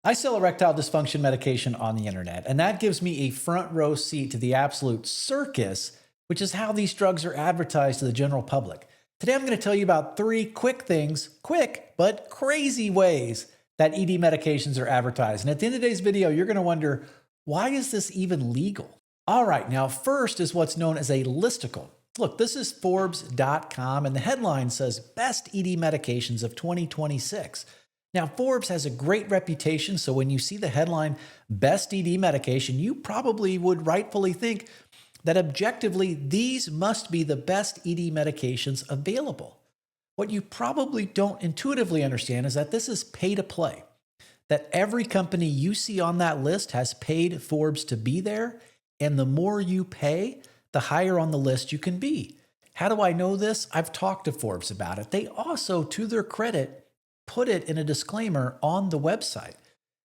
I sell erectile dysfunction medication on the internet, and that gives me a front row seat to the absolute circus, which is how these drugs are advertised to the general public. Today, I'm going to tell you about 3 quick but crazy ways that ED medications are advertised. And at the end of today's video, you're going to wonder, why is this even legal? All right, now first is what's known as a listicle. Look, this is Forbes.com, and the headline says Best ED Medications of 2026. Now, Forbes has a great reputation, so when you see the headline, Best ED Medication, you probably would rightfully think that objectively, these must be the best ED medications available. What you probably don't intuitively understand is that this is pay to play, that every company you see on that list has paid Forbes to be there, and the more you pay, the higher on the list you can be. How do I know this? I've talked to Forbes about it. They also, to their credit, put it in a disclaimer on the website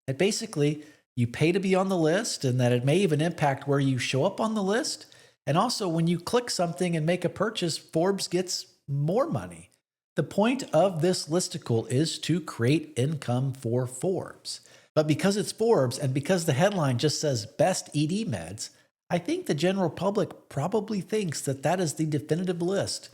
that basically you pay to be on the list and that it may even impact where you show up on the list. And also when you click something and make a purchase, Forbes gets more money. The point of this listicle is to create income for Forbes. But because it's Forbes and because the headline just says best ED meds, I think the general public probably thinks that that is the definitive list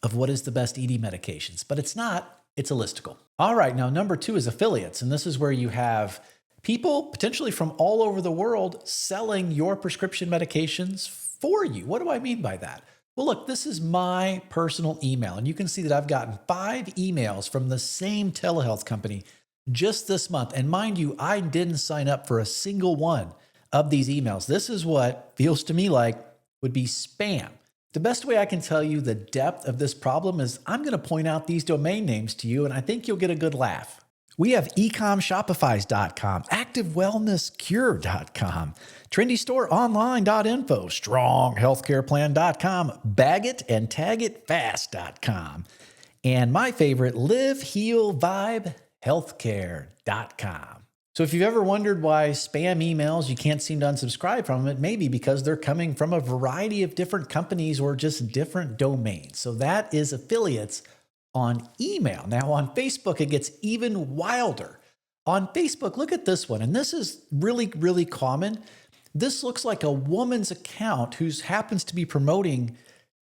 of what is the best ED medications, but it's not. It's a listicle. All right, now number 2 is affiliates, and this is where you have people potentially from all over the world selling your prescription medications for you. What do I mean by that? Well, look, this is my personal email, and you can see that I've gotten 5 emails from the same telehealth company just this month. And mind you, I didn't sign up for a single one of these emails. This is what feels to me like would be spam. The best way I can tell you the depth of this problem is I'm going to point out these domain names to you, and I think you'll get a good laugh. We have ecomshopifys.com, activewellnesscure.com, trendystoreonline.info, stronghealthcareplan.com, bagit and tagitfast.com, and my favorite, livehealvibehealthcare.com. So if you've ever wondered why spam emails, you can't seem to unsubscribe from them, it may be because they're coming from a variety of different companies or just different domains. So that is affiliates on email. Now on Facebook, it gets even wilder. On Facebook, look at this one. And this is really common. This looks like a woman's account who happens to be promoting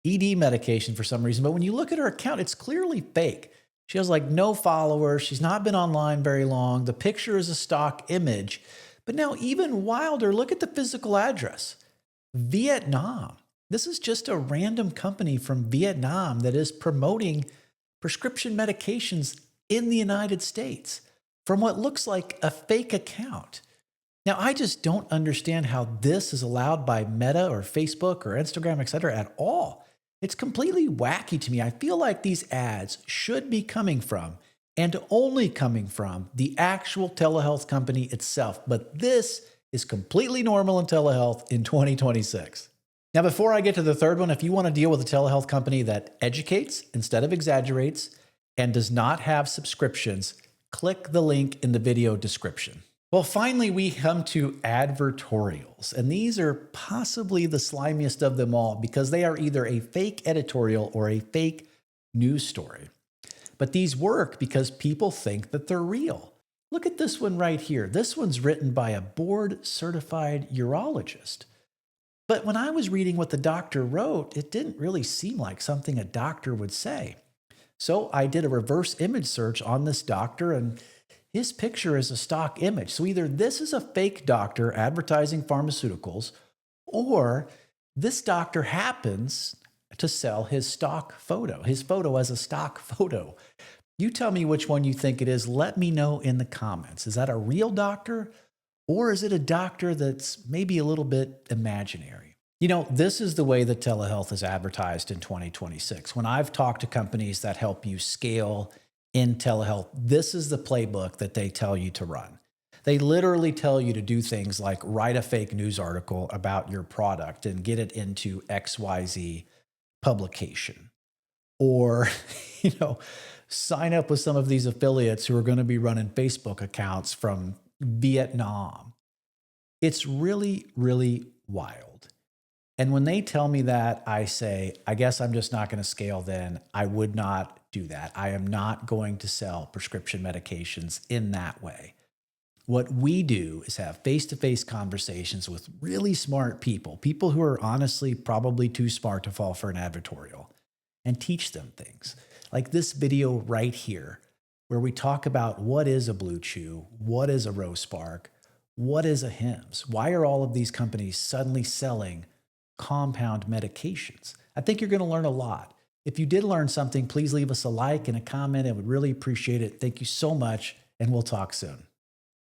ED medication for some reason. But when you look at her account, it's clearly fake. She has like no followers. She's not been online very long. The picture is a stock image. But now even wilder, look at the physical address. Vietnam. This is just a random company from Vietnam that is promoting prescription medications in the United States from what looks like a fake account. Now, I just don't understand how this is allowed by Meta or Facebook or Instagram, etc. at all. It's completely wacky to me. I feel like these ads should be coming from and only coming from the actual telehealth company itself. But this is completely normal in telehealth in 2026. Now, before I get to the third one, if you want to deal with a telehealth company that educates instead of exaggerates and does not have subscriptions, click the link in the video description. Well, finally, we come to advertorials, and these are possibly the slimiest of them all because they are either a fake editorial or a fake news story. But these work because people think that they're real. Look at this one right here. This one's written by a board-certified urologist. But when I was reading what the doctor wrote, it didn't really seem like something a doctor would say. So I did a reverse image search on this doctor, and his picture is a stock image. So either this is a fake doctor advertising pharmaceuticals, or this doctor happens to sell his stock photo, his photo as a stock photo. You tell me which one you think it is. Let me know in the comments. Is that a real doctor, or is it a doctor that's maybe a little bit imaginary? You know, this is the way that telehealth is advertised in 2026. When I've talked to companies that help you scale in telehealth, this is the playbook that they tell you to run. They literally tell you to do things like write a fake news article about your product and get it into XYZ publication. Or, sign up with some of these affiliates who are going to be running Facebook accounts from Vietnam. It's really wild. And when they tell me that, I say, I guess I'm just not going to scale then. I would not do that. I am not going to sell prescription medications in that way. What we do is have face to face conversations with really smart people, people who are honestly probably too smart to fall for an advertorial, and teach them things like this video right here, where we talk about what is a Blue Chew, what is a Rose Spark, what is a Hims, why are all of these companies suddenly selling compound medications. I think you're going to learn a lot. If you did learn something, please leave us a like and a comment. I would really appreciate it. Thank you so much, and we'll talk soon.